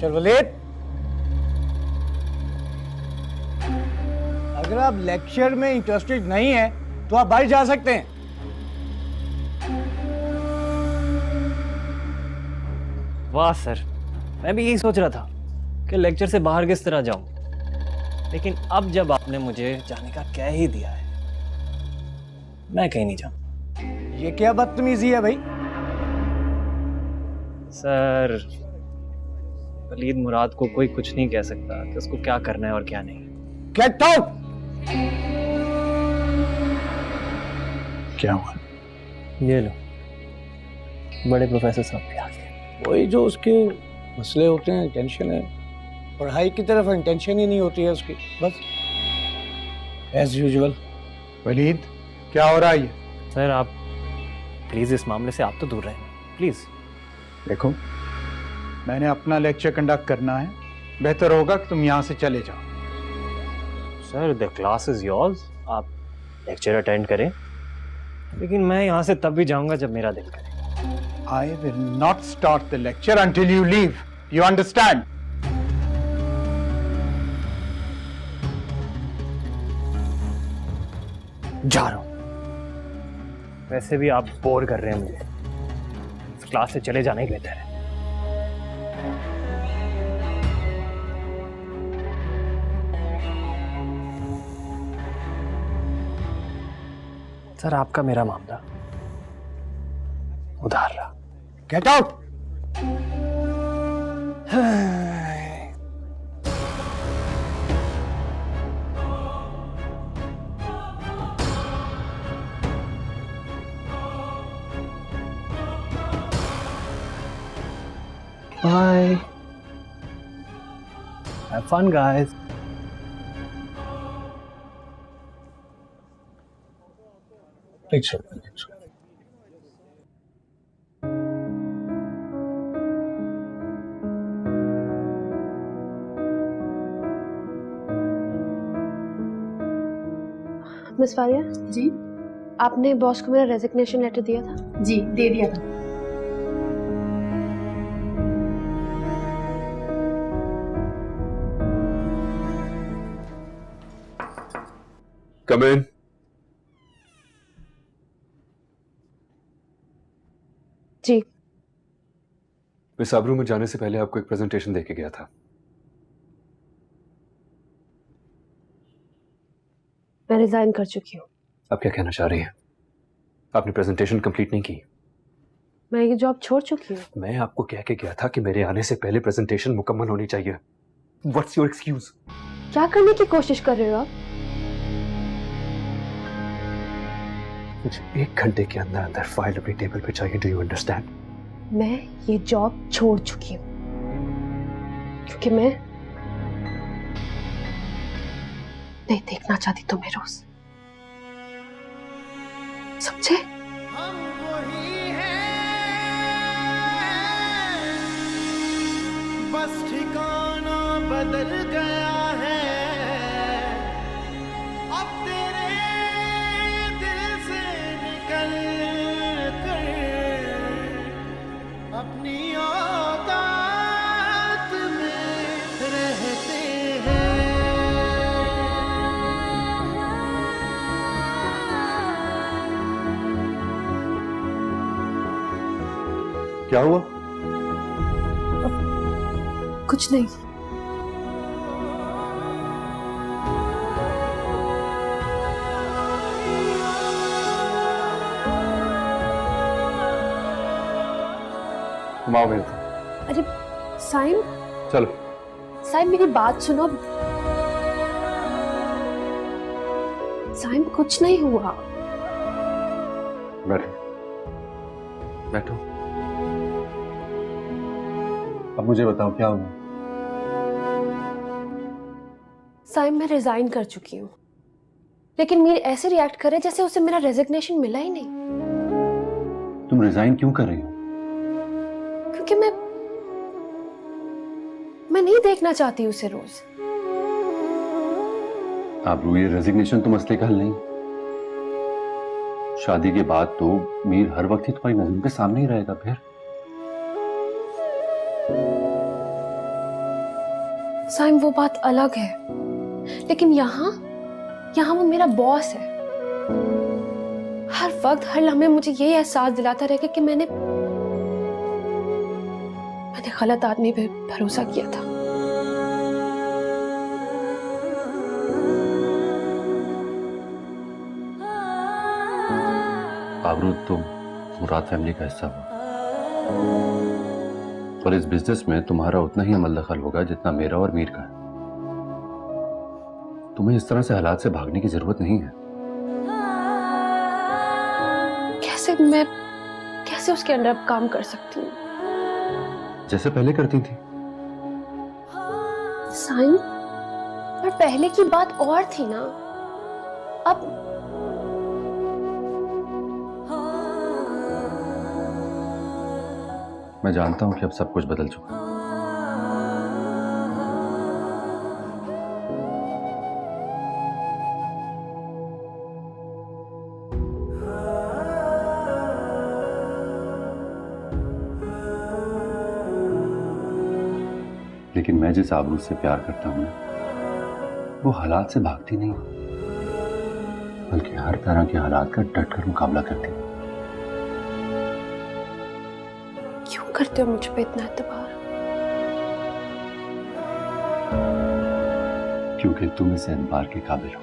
Mister Waleed, अगर आप lecture में इंटरेस्टेड नहीं हैं तो आप बाहर जा सकते हैं। वाह सर, मैं भी यही सोच रहा था कि लेक्चर से बाहर किस तरह जाऊं, लेकिन अब जब आपने मुझे जाने का कह ही दिया है, मैं कहीं नहीं जाऊं। ये क्या बदतमीजी है भाई? सर, वलीद मुराद को कोई कुछ नहीं कह सकता कि उसको क्या करना है और क्या नहीं। Get out! क्या हुआ? ये लो, बड़े प्रोफेसर साहब के आगे। वही जो उसके मसले होते हैं, टेंशन है, पढ़ाई की तरफ इंटेंशन ही नहीं होती है उसकी, बस एज यूजुअल। वलीद, क्या हो रहा है ये? सर आप प्लीज इस मामले से आप तो दूर रहें, प्लीज। देखो, मैंने अपना लेक्चर कंडक्ट करना है, बेहतर होगा कि तुम यहाँ से चले जाओ। Sir the class is yours, आप लेक्चर अटेंड करें, लेकिन मैं यहाँ से तब भी जाऊंगा जब मेरा दिल करे। I will not start the lecture until you leave. You understand? जा रहा हूं। वैसे भी आप बोर कर रहे हैं मुझे, इस क्लास से चले जाना ही बेहतर है। सर आपका मेरा मामला उधार रहा। Get out! Bye. Have fun, guys. Thanks, sir. Miss Faria ji आपने बॉस को मेरा रेजिग्नेशन लेटर दिया था? जी दे दिया था। Come in. जी। मैं साबरू में जाने से पहले आपको एक प्रेजेंटेशन देके गया था। मैं रिजाइन कर चुकी हूँ। आप क्या कहना चाह रही हैं? आपने प्रेजेंटेशन कंप्लीट नहीं की। मैं ये जॉब छोड़ चुकी हूँ। मैं आपको कह के गया था कि मेरे आने से पहले प्रेजेंटेशन मुकम्मल होनी चाहिए। What's your excuse? क्या करने की कोशिश कर रहे हो आप? मुझे 1 घंटे के अंदर अंदर फाइल अपनी टेबल पे चाहिए। Do you understand? मैं ये जॉब छोड़ चुकी हूँ क्योंकि मैं नहीं देखना चाहती तुम्हें रोज। समझे? बस ठिकाना बदल गया है, अब तेरे दिल से निकल कर अपनी औकात में रहते हैं। क्या हुआ? कुछ नहीं। तुम आओ मेरे। अरे साइम, चलो। साइम मेरी बात सुनो। साइम कुछ नहीं हुआ। बैठो बैठो। अब मुझे बताओ क्या हुआ? साइम मैं रिजाइन कर चुकी हूँ, लेकिन मीर ऐसे रिएक्ट करे जैसे उसे मेरा रेजिग्नेशन मिला ही नहीं। तुम रिजाइन क्यों कर रही हो? क्योंकि मैं नहीं देखना चाहती उसे रोज। आबरू, ये रेजिग्नेशन तो मसले का हल नहीं। शादी के बाद तो मीर हर वक्त ही तुम्हारी नजर के सामने ही रहेगा। फिर साइम वो बात अलग है, लेकिन यहाँ वो मेरा बॉस है। हर वक्त हर लम्हे मुझे यही एहसास दिलाता रहेगा कि मैंने गलत आदमी पे भरोसा किया था। आबरू तो मुराद फैमिली का हिस्सा हो और इस बिजनेस में तुम्हारा उतना ही अमल दखल होगा जितना मेरा और मीर का है। तुम्हें इस तरह से हालात से भागने की जरूरत नहीं है। मैं कैसे उसके अंडर काम कर सकती हूँ? जैसे पहले करती थी। साइन, पर पहले की बात और थी ना। अब मैं जानता हूं कि अब सब कुछ बदल चुका है। लेकिन मैं जिस आबरू से प्यार करता हूं वो हालात से भागती नहीं, बल्कि हर तरह के हालात का डट कर मुकाबला करती है। क्यों करते हो मुझ पे इतना एतबार? क्योंकि तुम इस एतबार के काबिल हो।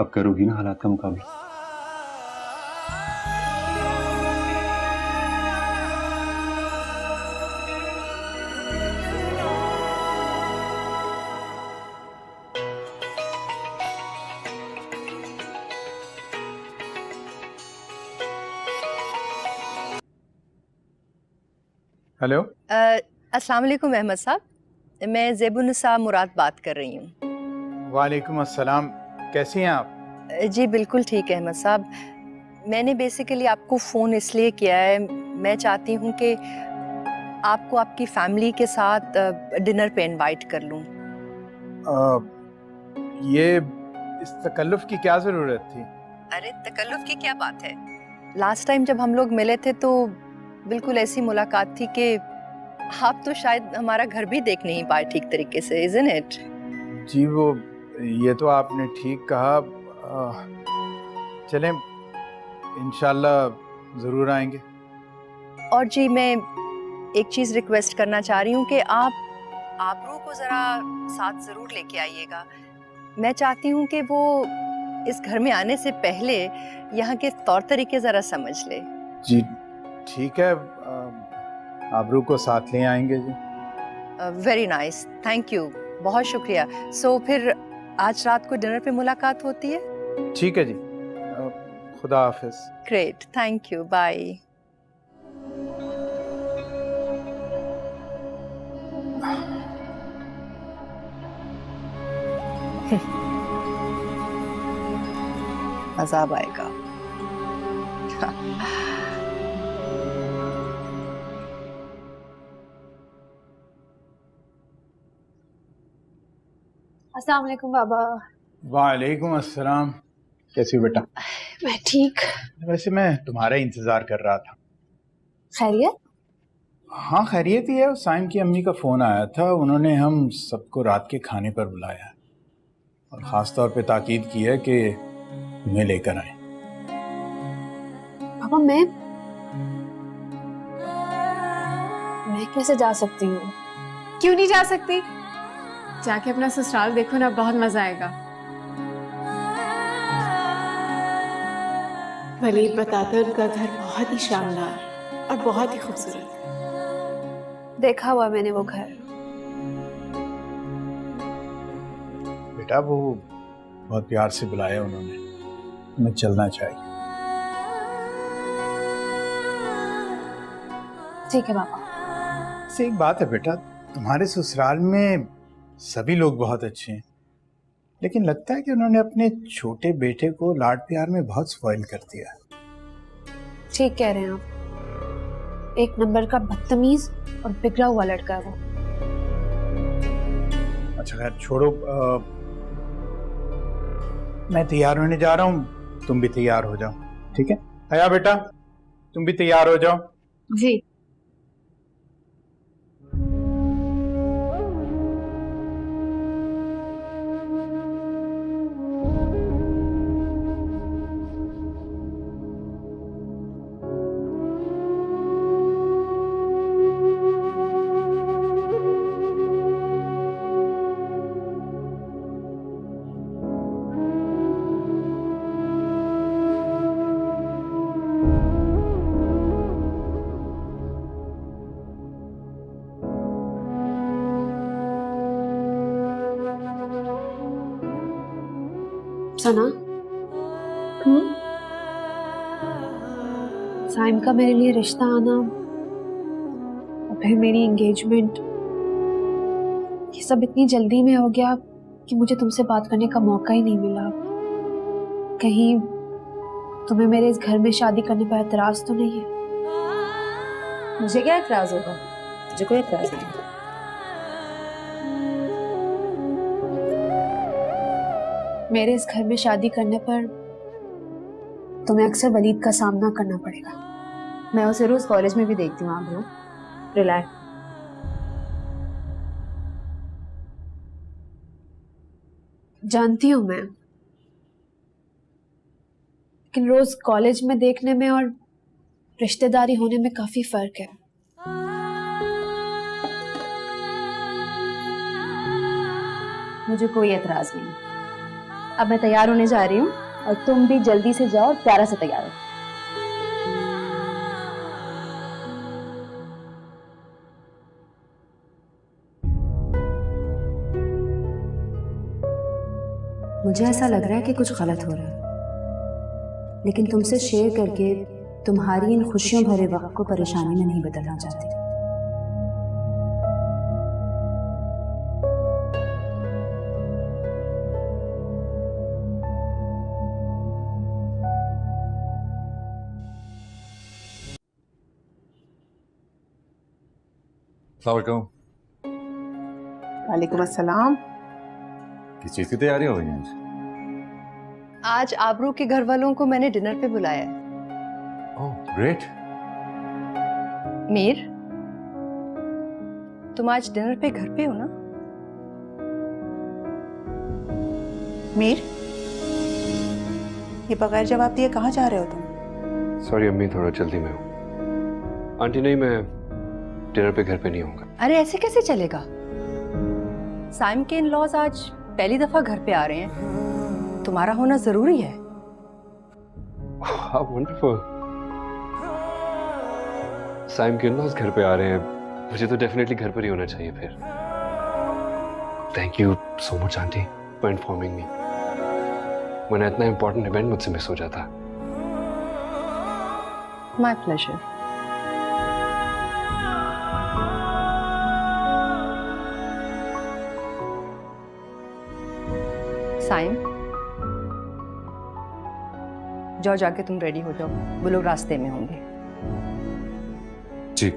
अब करोगी ना हालात का मुकाबला? हेलो। अस्सलाम वालेकुम अहमद साहब, मैं ज़ेबुन्निसा मुराद बात कर रही हूँ। वालेकुम अस्सलाम, कैसी हैं आप? जी बिल्कुल ठीक है अहमद साहब। मैंने बेसिकली आपको फ़ोन इसलिए किया है, मैं चाहती हूँ कि आपको आपकी फैमिली के साथ डिनर पे इनवाइट कर लूँ। ये इस तकल्लुफ़ की क्या ज़रूरत थी? अरे तकल्लुफ़ की क्या बात है, लास्ट टाइम जब हम लोग मिले थे तो बिल्कुल ऐसी मुलाकात थी कि आप तो शायद हमारा घर भी देख नहीं पाए ठीक तरीके से, इज़न्ट इट? जी वो ये तो आपने ठीक कहा। चलें, इंशाल्लाह ज़रूर आएंगे। और जी मैं एक चीज़ रिक्वेस्ट करना चाह रही हूँ कि आप आबरू को ज़रा साथ ज़रूर लेके आइएगा। मैं चाहती हूँ कि वो इस घर में आने से पहले यहाँ के तौर तरीके ज़रा समझ ले। जी ठीक है, आबरू को साथ ले आएंगे जी। वेरी नाइस, थैंक यू, बहुत शुक्रिया। सो फिर आज रात को डिनर पे मुलाकात होती है? ठीक है जी, खुदा हाफिज। Great, thank you, bye. अज़ाब आएगा। अस्सलाम वालेकुम बाबा। वालेकुम अस्सलाम, कैसी हो बेटा? मैं ठीक। वैसे मैं तुम्हारा इंतजार कर रहा था। खैरियत? हाँ खैरियत ही है। साइम की अम्मी का फ़ोन आया था, उन्होंने हम सबको रात के खाने पर बुलाया और ख़ास तौर पे ताकीद की है कि उन्हें लेकर आए। पापा मैं कैसे जा सकती हूँ? क्यों नहीं जा सकती? जाके अपना ससुराल देखो ना, बहुत मजा आएगा। वलीद बताते हैं उनका घर बहुत ही शानदार और बहुत ही खूबसूरत। देखा हुआ मैंने वो घर। बेटा वो बहुत प्यार से बुलाया उन्होंने, हमें चलना चाहिए। ठीक है पापा। से एक बात है बेटा, तुम्हारे ससुराल में सभी लोग बहुत अच्छे हैं, लेकिन लगता है कि उन्होंने अपने छोटे बेटे को लाड प्यार में बहुत स्पॉइल कर दिया। ठीक कह रहे हैं आप, एक नंबर का बदतमीज और बिगड़ा हुआ लड़का है वो। अच्छा खैर छोड़ो, मैं तैयार होने जा रहा हूँ, तुम भी तैयार हो जाओ, ठीक है? हया बेटा तुम भी तैयार हो जाओ। जी। सना, साइम का मेरे लिए रिश्ता आना और फिर मेरी एंगेजमेंट, ये सब इतनी जल्दी में हो गया कि मुझे तुमसे बात करने का मौका ही नहीं मिला। कहीं तुम्हें मेरे इस घर में शादी करने पर एतराज तो नहीं है? मुझे क्या एतराज होगा? मुझे कोई एतराज नहीं। मेरे इस घर में शादी करने पर तुम्हें अक्सर वलीद का सामना करना पड़ेगा। मैं उसे रोज कॉलेज में भी देखती हूँ। आबरू, रिलैक्स। जानती हूँ मैं, लेकिन रोज कॉलेज में देखने में और रिश्तेदारी होने में काफी फर्क है। मुझे कोई एतराज नहीं। अब मैं तैयार होने जा रही हूँ और तुम भी जल्दी से जाओ और प्यारा से तैयार हो। मुझे ऐसा लग रहा है कि कुछ गलत हो रहा है, लेकिन तुमसे शेयर करके तुम्हारी इन खुशियों भरे वक्त को परेशानी में नहीं बदलना चाहती। वालेकुम अस्सलाम। किस चीज की तैयारी हो रही है? आज आबरू के घर वालों को मैंने डिनर पे बुलाया है। Oh great. मीर, तुम आज डिनर पे घर पे हो ना? मीर, ये बगैर जवाब दिए कहाँ जा रहे हो तुम? सॉरी अम्मी, थोड़ा जल्दी में हूँ। आंटी नहीं, मैं डिनर पे घर पे नहीं होऊंगा। अरे ऐसे कैसे चलेगा? साइम के इन लॉज आज पहली दफा घर पे आ रहे हैं, तुम्हारा होना जरूरी है। How wonderful. साइम के इन-लॉज घर पे आ रहे हैं, मुझे तो डेफिनेटली घर पर ही होना चाहिए फिर। Thank you so much aunty for informing मी, वरना इतना इंपॉर्टेंट इवेंट मुझसे मिस हो जाता। My pleasure. साइम, जाओ जाके तुम रेडी हो जाओ, वो लोग रास्ते में होंगे। जी।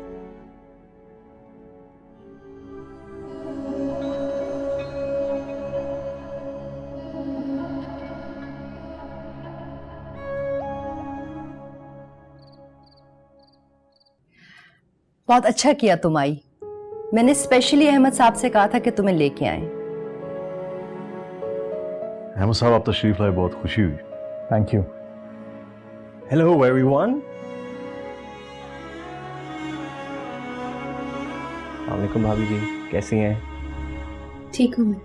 बहुत अच्छा किया तुम आई। मैंने स्पेशली अहमद साहब से कहा था कि तुम्हें लेके आए। अहमद साहब आप तशरीफ लाए, बहुत खुशी हुई। Thank you. Hello everyone. वालेकुम भाभी जी, कैसी हैं? ठीक हूँ मैं।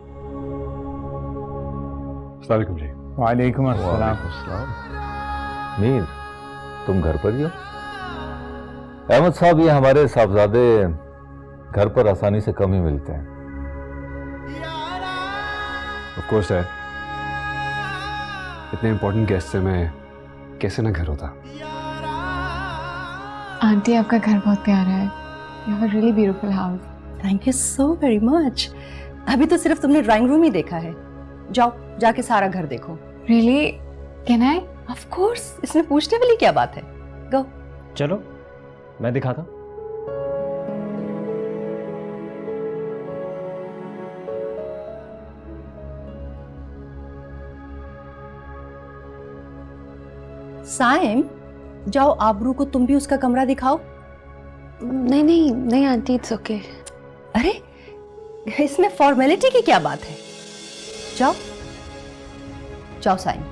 अस्सलाम वालेकुम जी। वालेकुम अस्सलाम। मीर, तुम घर पर ही हो? अहमद साहब, ये हमारे साहबजादे घर पर आसानी से कम ही मिलते हैं। ऑफ कोर्स डैड, इतने इंपॉर्टेंट गेस्ट से मैं कैसे ना घर होता। आंटी, आपका घर बहुत प्यारा है। You have a really beautiful house. Thank you so very much. अभी तो सिर्फ तुमने ड्राइंग रूम ही देखा है, जाओ जाके सारा घर देखो। Really? Can I? Of course, इसमें पूछने वाली क्या बात है। गो। चलो मैं दिखाता हूँ। साइम, जाओ आबरू को तुम भी उसका कमरा दिखाओ। नहीं नहीं नहीं आंटी, इट्स ओके। अरे इसमें फॉर्मेलिटी की क्या बात है? जाओ जाओ साइम।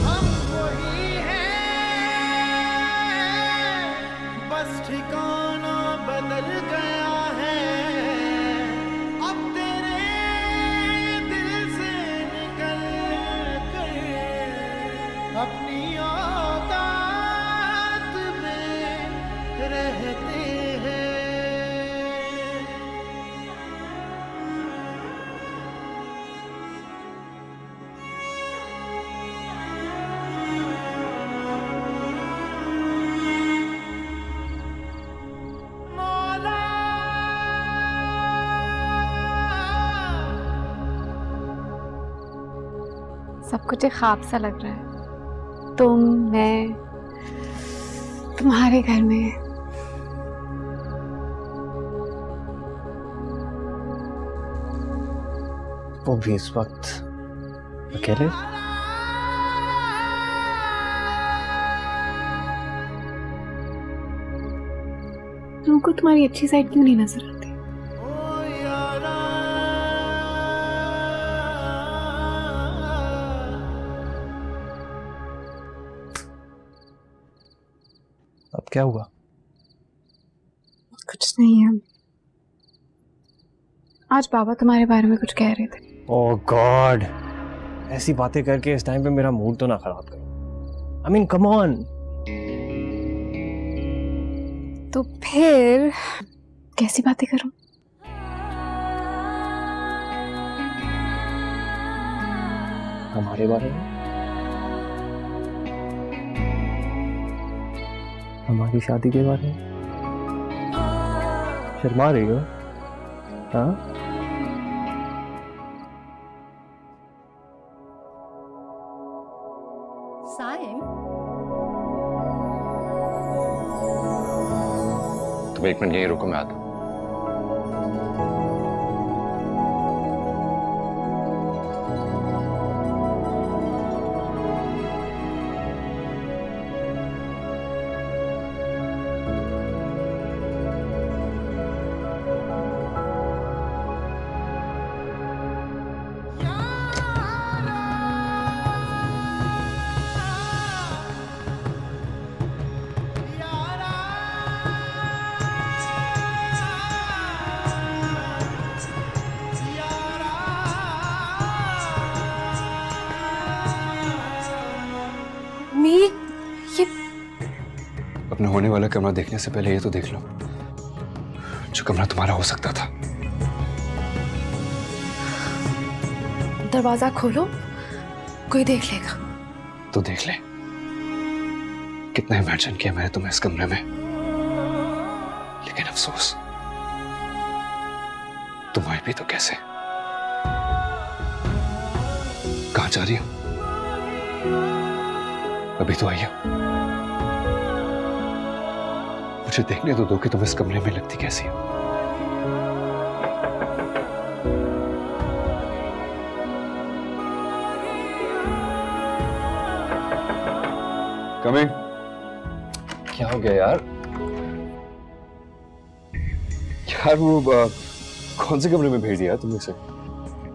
हम वही हैं, बस ठिकाना बदल गया है। अब तेरे दिल से निकल कर अपनी औकात में रह सब कुछ एक ख्वाब सा लग रहा है। तुम, मैं, तुम्हारे घर में। वो भी इस वक्त अकेले। तुमको तुम्हारी अच्छी साइड क्यों नहीं नजर आती? अब क्या हुआ? कुछ नहीं है। आज बाबा तुम्हारे बारे में कुछ कह रहे थे। ओह गॉड, ऐसी बातें करके इस टाइम पे मेरा मूड तो ना खराब करो। I mean come on. तो फिर कैसी बातें करूं? हमारे बारे में, हमारी शादी के बारे में। शर्मा रही हो? हाँ, साइम, तुम एक मिनट यहीं रुको, मैं आता हूँ। ये अपने होने वाला कमरा देखने से पहले ये तो देख लो, जो कमरा तुम्हारा हो सकता था। दरवाजा खोलो, कोई देख लेगा। तो देख ले, कितना इमेजिन किया मैंने तुम्हें इस कमरे में, लेकिन अफसोस तुम आई भी तो कैसे? कहां जा रही हो? अभी तो आई हो, मुझे देखने तो दो कि तुम इस कमरे में लगती कैसी हो। कमिंग। क्या हो गया यार? यार वो कौन से कमरे में भेज दिया तुमने इसे?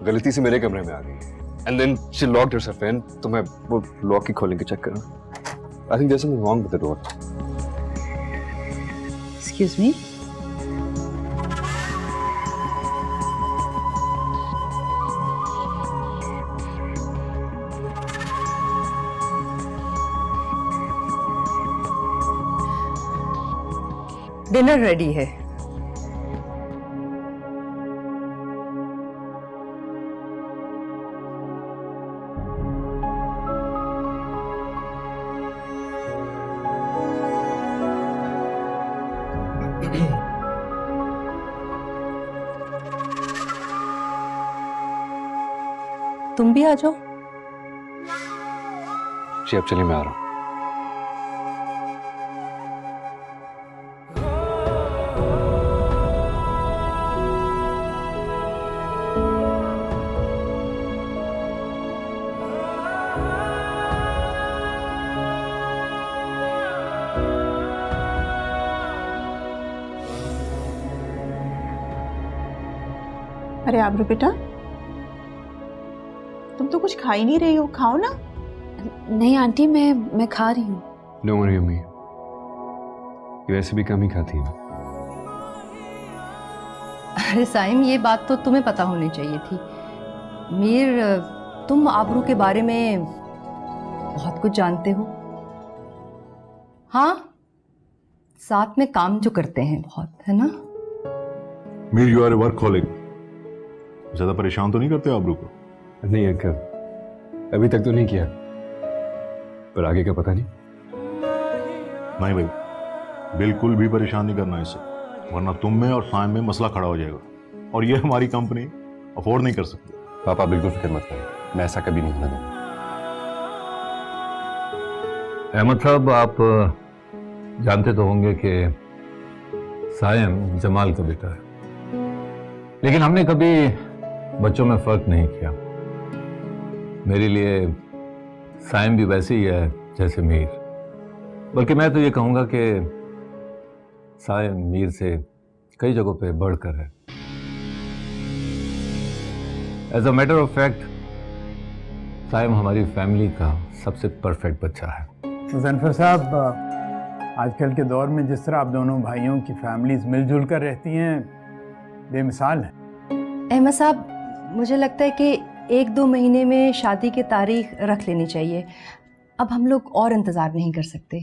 गलती से मेरे कमरे में आ गई। And then she locked herself in, तो मैं वो लॉक ही खोलने के चेक कर रहा हूं। I think there is something wrong with the door. Excuse me. Dinner ready है। तुम भी आ जाओ। जी अब चलिए, मैं आ रहा हूं। अरे आबरू बेटा, तुम तो कुछ खा ही नहीं रही हो, खाओ ना। नहीं आंटी, मैं खा रही हूँ। नो वरी अम्मी, ये वैसे भी कम ही खाती है। अरे साइम, ये बात तो तुम्हें पता होनी चाहिए थी। मीर, तुम आबरू के बारे में बहुत कुछ जानते हो। हाँ, साथ में काम जो करते हैं बहुत, है ना? Mir, you are a workaholic. ज्यादा परेशान तो नहीं करते आबरू को? नहीं अंकल, अभी तक तो नहीं किया, पर आगे का पता नहीं। नहीं भाई, बिल्कुल भी परेशान नहीं करना इसे, वरना तुम में और साइम में मसला खड़ा हो जाएगा, और ये हमारी कंपनी अफोर्ड नहीं कर सकती। पापा बिल्कुल फिक्र मत करें, मैं ऐसा कभी नहीं होने दूंगा। अहमद साहब, आप जानते तो होंगे कि सायम जमाल का बेटा है, लेकिन हमने कभी बच्चों में फर्क नहीं किया। मेरे लिए सायम भी वैसे ही है जैसे मीर, बल्कि मैं तो ये कहूंगा कि सायम मीर से कई जगहों पे बढ़कर है। As a matter of fact Saim हमारी फैमिली का सबसे परफेक्ट बच्चा है। मुज़फ्फर साहब, आजकल के दौर में जिस तरह आप दोनों भाइयों की फैमिलीज मिलजुल कर रहती हैं, बेमिसाल है। अहमद साहब, मुझे लगता है कि 1-2 महीने में शादी की तारीख रख लेनी चाहिए। अब हम लोग और इंतज़ार नहीं कर सकते।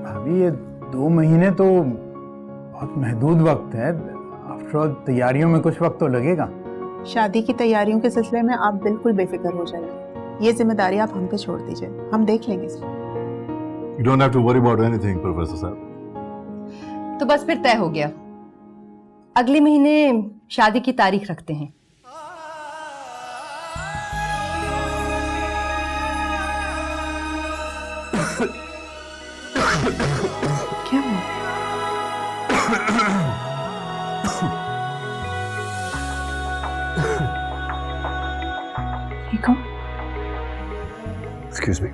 अभी ये 2 महीने तो बहुत महदूद वक्त है। आफ्टर ऑल तैयारियों में कुछ वक्त तो लगेगा। शादी की तैयारियों के सिलसिले में आप बिल्कुल बेफिक्र हो जाइए। ये जिम्मेदारी आप हम पे छोड़ दीजिए, हम देख लेंगे sir. You don't have to worry about anything, professor साहब। तो बस फिर तय हो गया, अगले महीने शादी की तारीख रखते हैं। क्या हुआ? ठीक हो? Excuse me.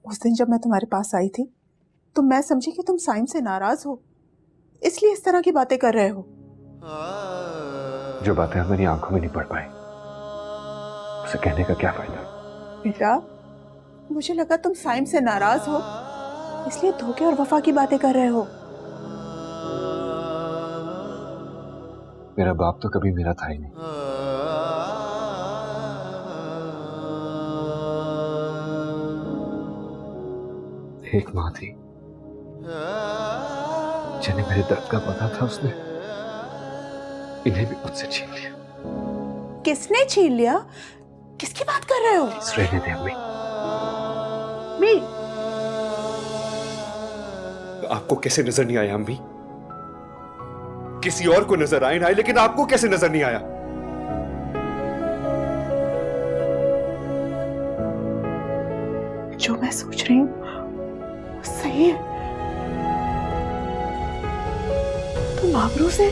उस दिन जब मैं तुम्हारे पास आई थी तो मैं समझी कि तुम साइम से नाराज हो, इसलिए इस तरह की बातें कर रहे हो। जो बातें हमारी आंखों में नहीं पड़ पाई, उसे कहने का क्या फायदा? बेटा, मुझे लगा तुम साइम से नाराज हो, इसलिए धोखे और वफा की बातें कर रहे हो। मेरा बाप तो कभी मेरा था ही नहीं। एक माँ थी जिन्हें मेरे दर्द का पता था, उसने इन्हें भी मुझसे छीन लिया। किसने छीन लिया? किसकी बात कर रहे हो? रहने दे अम्मी। आपको कैसे नजर नहीं आया अम्मी? किसी और को नजर आए ना आए, लेकिन आपको कैसे नजर नहीं आया? जो मैं सोच रही हूँ वो सही है। तुम आबरू से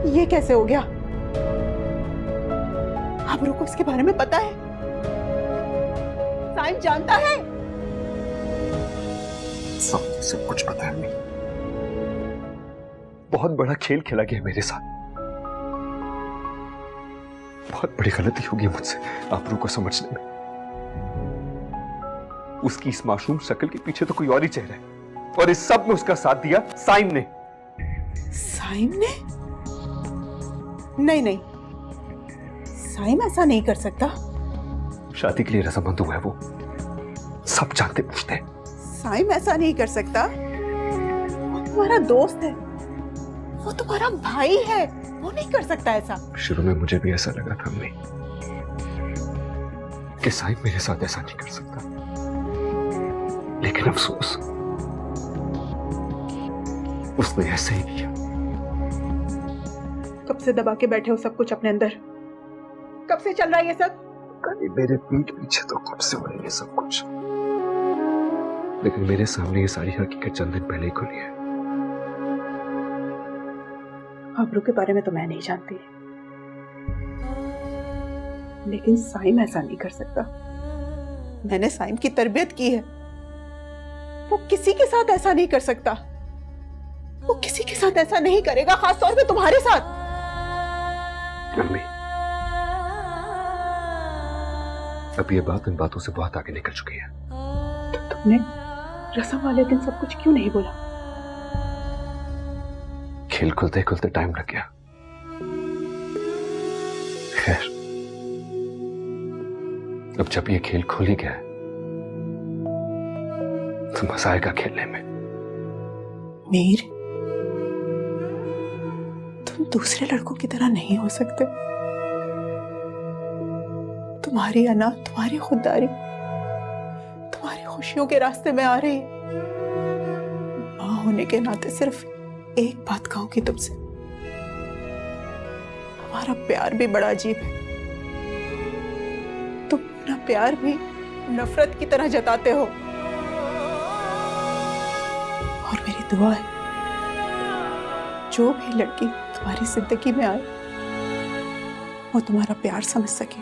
ये कैसे हो गया? आबरू को इसके बारे में पता है? साइम जानता है? सब कुछ पता है अम्मी। बहुत बड़ा खेल खेला गया मेरे साथ। बहुत बड़ी गलती होगी मुझसे आबरू को समझने में। उसकी इस मासूम शक्ल के पीछे तो कोई और ही चेहरा है, और इस सब में उसका साथ दिया साइम ने। साइम ने? नहीं, साइम ऐसा नहीं कर सकता। शादी के लिए रजामंद हुआ है वो, सब जानते पूछते हैं। साइम ऐसा नहीं कर सकता। वो तुम्हारा दोस्त है, वो तुम्हारा भाई है, वो नहीं कर सकता ऐसा। शुरू में मुझे भी ऐसा लगा था अम्मी कि साइम मेरे साथ ऐसा नहीं कर सकता, लेकिन अफसोस उसने ऐसे ही किया। कब से दबा के बैठे हो सब कुछ अपने अंदर? कब से चल रहा है ये सब? कहीं मेरे पीठ पीछे तो कब से हो रही है सब कुछ, लेकिन मेरे सामने ये सारी हकीकत चंद दिन पहले ही खुली है। आबरू के बारे में तो मैं नहीं जानती, लेकिन साइम ऐसा नहीं कर सकता। मैंने साइम की तरबियत की है, वो किसी के साथ ऐसा नहीं कर सकता। वो किसी के साथ ऐसा नहीं करेगा, खासतौर पे तुम्हारे साथ। अम्मी, अब ये बात इन बातों से बहुत आगे निकल चुकी है। तो तुमने रस्म वाले दिन सब कुछ क्यों नहीं बोला? खेल खुलते खुलते टाइम लग गया। खैर, अब जब ये खेल खुल ही गया तो मजा आएगा खेलने में। मीर, तुम दूसरे लड़कों की तरह नहीं हो सकते। तुम्हारी अना, तुम्हारी खुददारी तुम्हारी खुशियों के रास्ते में आ रही है। माँ होने के नाते सिर्फ एक बात कहूंगी तुमसे, हमारा प्यार भी बड़ा अजीब है। तुम अपना प्यार भी नफरत की तरह जताते हो, और मेरी दुआ है जो भी लड़की तुम्हारी जिंदगी में आए वो तुम्हारा प्यार समझ सके।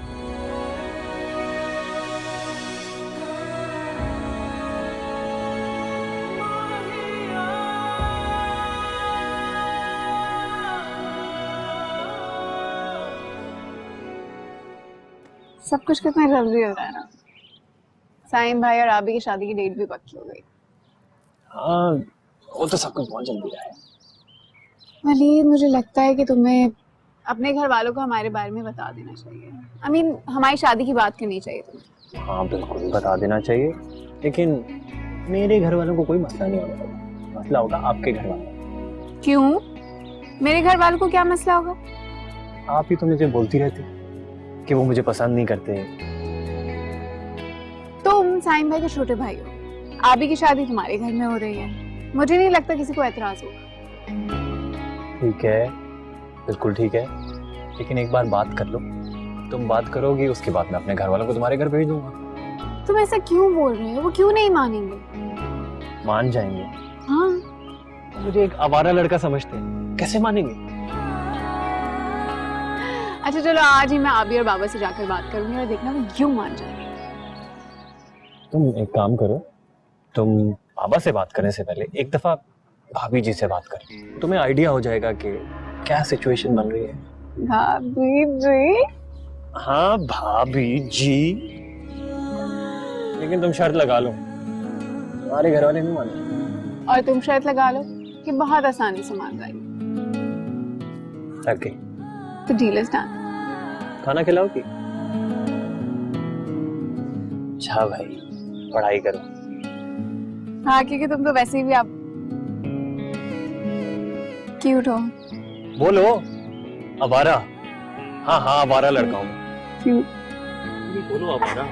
सब कुछ कितना जल्दी हो रहा है ना। साइम भाई और आबी की शादी की डेट भी पक्की हो गई। हाँ, वो तो सब कुछ बहुत जल्दी रहा है। वलीद, मुझे लगता है कि तुम्हें अपने घर वालों को हमारे बारे में बता देना चाहिए। I mean, हमारी शादी की बात करनी चाहिए तुम्हें। हाँ बिल्कुल बता देना चाहिए, लेकिन मेरे घर वालों को कोई मसला नहीं होगा। मसला होगा आपके घर वालों। क्यों? मेरे घर वालों को क्या मसला होगा? आप ही तो मुझे बोलती रहती कि वो मुझे पसंद नहीं करते। तुम साइम भाई के छोटे भाई हो, आबी की शादी तुम्हारे घर में हो रही है। मुझे नहीं लगता किसी को एतराज होगा। ठीक है, बिल्कुल ठीक है, लेकिन एक बार बात कर लो। तुम बात करोगी, उसके बाद मैं अपने घर वालों को तुम्हारे घर भेज दूंगा। तुम ऐसा क्यों बोल रहे हो? वो क्यों नहीं मानेंगे? मान जाएंगे। हाँ, मुझे एक आवारा लड़का समझते हैं, कैसे मानेंगे? अच्छा चलो, आज ही मैं आबी और बाबा से जाकर बात करूंगी और देखना वो क्यों मान जाएंगे। तुम एक काम करो, तुम बाबा से बात करने से पहले एक दफा भाभी जी से बात करो। तुम्हें आइडिया हो जाएगा कि क्या सिचुएशन बन रही है। भाभी जी? हाँ भाभी जी, लेकिन तुम शर्त लगा लो, तुम्हारे घर वाले नहीं माने। और तुम शर्त लगा लो कि बहुत आसानी से मान जाएगी। ओके, तो डील इज डन। खाना खिलाओगी? अच्छा भाई, पढ़ाई करो। हाँ, क्योंकि तुम तो वैसे भी आप क्यूट हो। बोलो, आवारा। हाँ हाँ, आवारा लड़का हूँ। क्यूट। बोलो आवारा।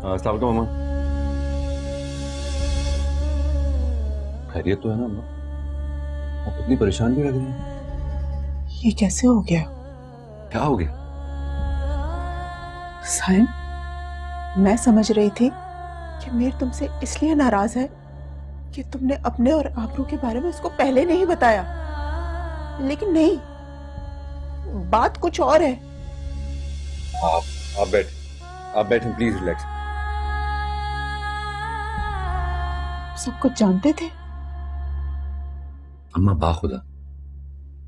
अस्सलाम वालेकुम अम्मा। खैरियत तो है ना अम्मा? आप इतनी परेशान भी लग रही हैं। ये कैसे हो गया? क्या हो गया? साइम, मैं समझ रही थी कि मीर तुमसे इसलिए नाराज है कि तुमने अपने और आबरू के बारे में उसको पहले नहीं बताया, लेकिन नहीं, बात कुछ और है। आप बैठें प्लीज, रिलैक्स। सब कुछ जानते थे? अम्मा बाखुदा,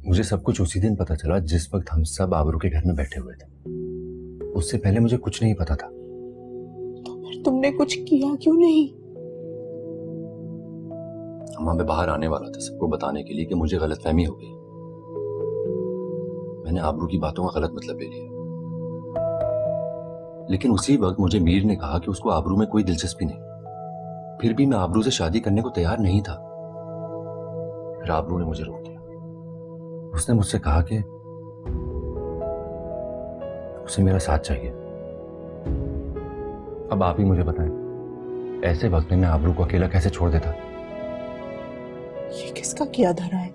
मुझे सब कुछ उसी दिन पता चला जिस वक्त हम सब आबरू के घर में बैठे हुए थे। उससे पहले मुझे कुछ नहीं पता था। तो फिर तुमने कुछ किया क्यों नहीं? अम्मा, मैं बाहर आने वाला था सबको बताने के लिए कि मुझे गलतफहमी हो गई। मैंने आबरू की बातों का गलत मतलब ले लिया, लेकिन उसी वक्त मुझे मीर ने कहा कि उसको आबरू में कोई दिलचस्पी नहीं। फिर भी मैं आबरू से शादी करने को तैयार नहीं था। फिर आबरू ने मुझे रोक दिया। उसने मुझसे कहा कि उसे मेरा साथ चाहिए। अब आप ही मुझे बताएं, ऐसे वक्त में मैं आबरू को अकेला कैसे छोड़ देता? ये किसका किया धरा है?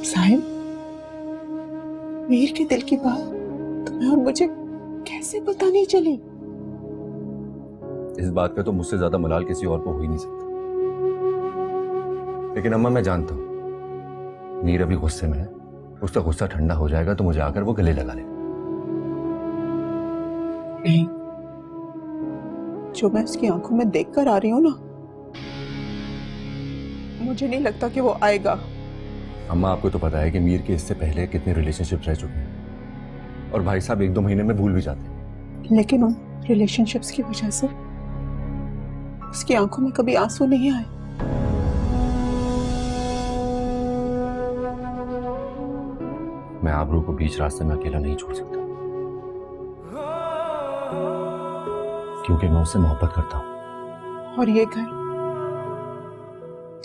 साहिब, मीर के दिल की बात तुम्हें और मुझे कैसे पता नहीं चली? इस बात पे तो मुझसे ज्यादा मलाल किसी और को हो ही नहीं सकता। लेकिन अम्मा, मैं जानता हूं मीर अभी गुस्से में है। उसका गुस्सा ठंडा हो जाएगा तो मुझे आकर वो गले लगा लेगा। नहीं, जो मैं उसकी आंखों में देखकर आ रही हूं ना, मुझे नहीं लगता कि वो आएगा। अम्मा, आपको तो पता है कि मीर के इससे पहले कितने रिलेशनशिप रह चुके हैं, और भाई साहब 1-2 महीने में भूल भी जाते हैं। लेकिन उन रिलेशनशिप्स की वजह से उसकी आंखों में कभी आंसू नहीं आए। मैं आबरू को बीच रास्ते में अकेला नहीं छोड़ सकता, क्योंकि मैं उससे मोहब्बत करता हूं। और ये घर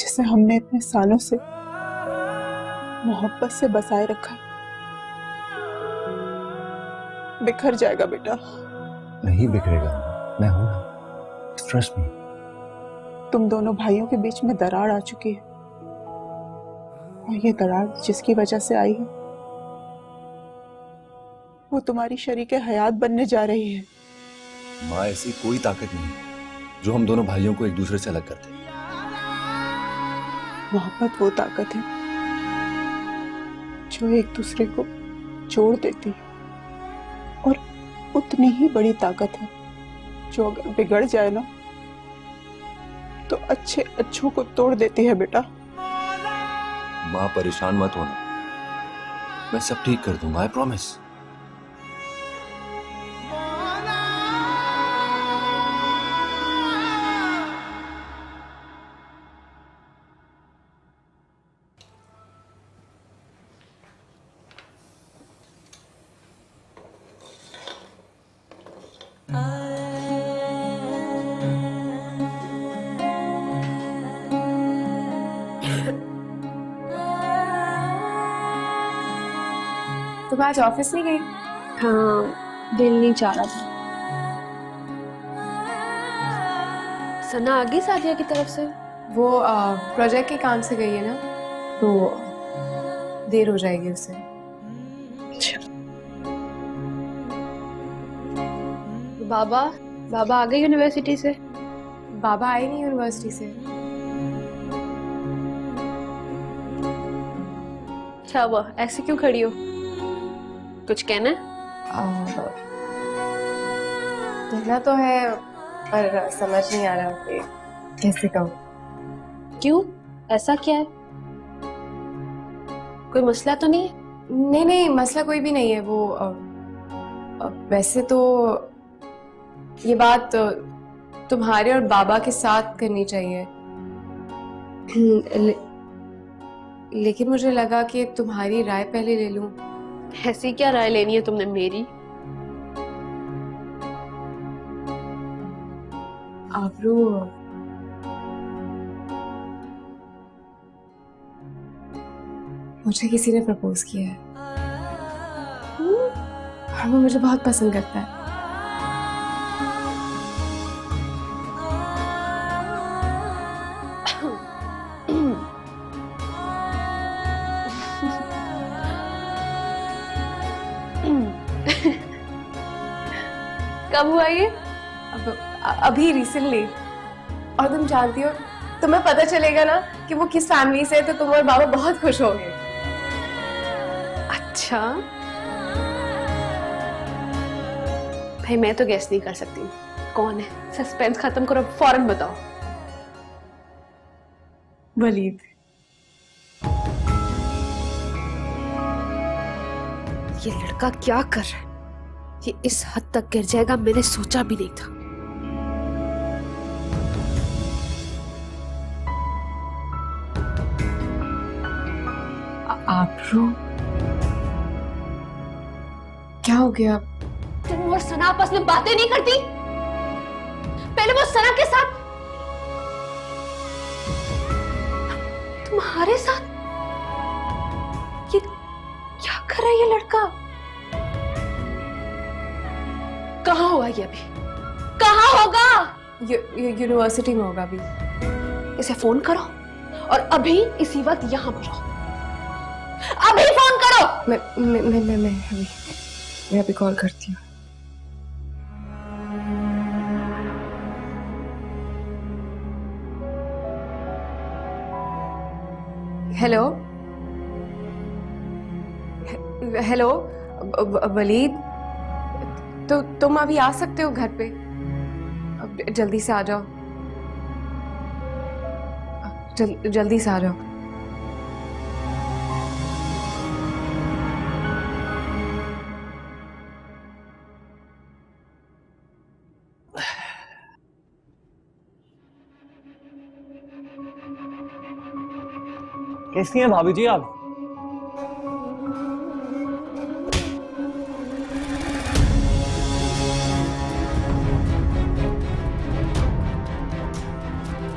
जिसे हमने इतने सालों से मोहब्बत से बसाए रखा बिखर जाएगा बेटा। नहीं बिखरेगा, मैं हूं ना, ट्रस्ट मी। तुम दोनों भाइयों के बीच में दरार आ चुकी है, और ये दरार जिसकी वजह से आई है वो तुम्हारी शरीके हयात बनने जा रही है। माँ, ऐसी कोई ताकत नहीं जो हम दोनों भाइयों को एक दूसरे से अलग कर दे। मोहब्बत वो ताकत है जो एक दूसरे को जोड़ देती है, और उतनी ही बड़ी ताकत है जो अगर बिगड़ जाए ना तो अच्छे अच्छों को तोड़ देती है बेटा। माँ, परेशान मत होना, मैं सब ठीक कर दूंगा, आई प्रॉमिस। तुम आज ऑफिस नहीं गई? हाँ, दिल नहीं चाह रहा था। सना आ गई सादिया की तरफ से? वो प्रोजेक्ट के काम से गई है ना, तो देर हो जाएगी उसे। बाबा आ गए यूनिवर्सिटी से? बाबा आए नहीं यूनिवर्सिटी से। क्या हुआ, ऐसे क्यों खड़ी हो? कुछ कहना है? कहना तो है पर समझ नहीं आ रहा कि कैसे कहूँ। क्यों, ऐसा क्या है? कोई मसला तो नहीं है? नहीं, मसला कोई भी नहीं है। वो वैसे तो ये बात तुम्हारे और बाबा के साथ करनी चाहिए, लेकिन मुझे लगा कि तुम्हारी राय पहले ले लूं। ऐसी क्या राय लेनी है तुमने मेरी? आबरू, मुझे किसी ने प्रपोज किया है और वो मुझे बहुत पसंद करता है। कब हुआ ये? अभी रिसेंटली। और तुम जानती हो, तुम्हें पता चलेगा ना कि वो किस फैमिली से है तो तुम और बाबा बहुत खुश होंगे। अच्छा भाई, मैं तो गेस नहीं कर सकती कौन है। सस्पेंस खत्म करो, फौरन बताओ। वलीद। ये लड़का क्या कर रहा है? ये इस हद तक गिर जाएगा मैंने सोचा भी नहीं था। आबरू, क्या हो गया? तुम और सना आपस में बातें नहीं करती? पहले वो सना के साथ, तुम्हारे साथ ये क्या कर रहा है ये लड़का? कहाँ हुआ ये अभी? कहाँ होगा? यूनिवर्सिटी में होगा अभी। इसे फोन करो और अभी इसी वक्त यहाँ पर रहो। अभी फोन करो। मैं अभी कॉल करती हूँ। हेलो वलीद, तो तुम अभी आ सकते हो घर पे? जल्दी से आ जाओ, जल्दी से आ जाओ। कैसी हैं भाभी जी आप?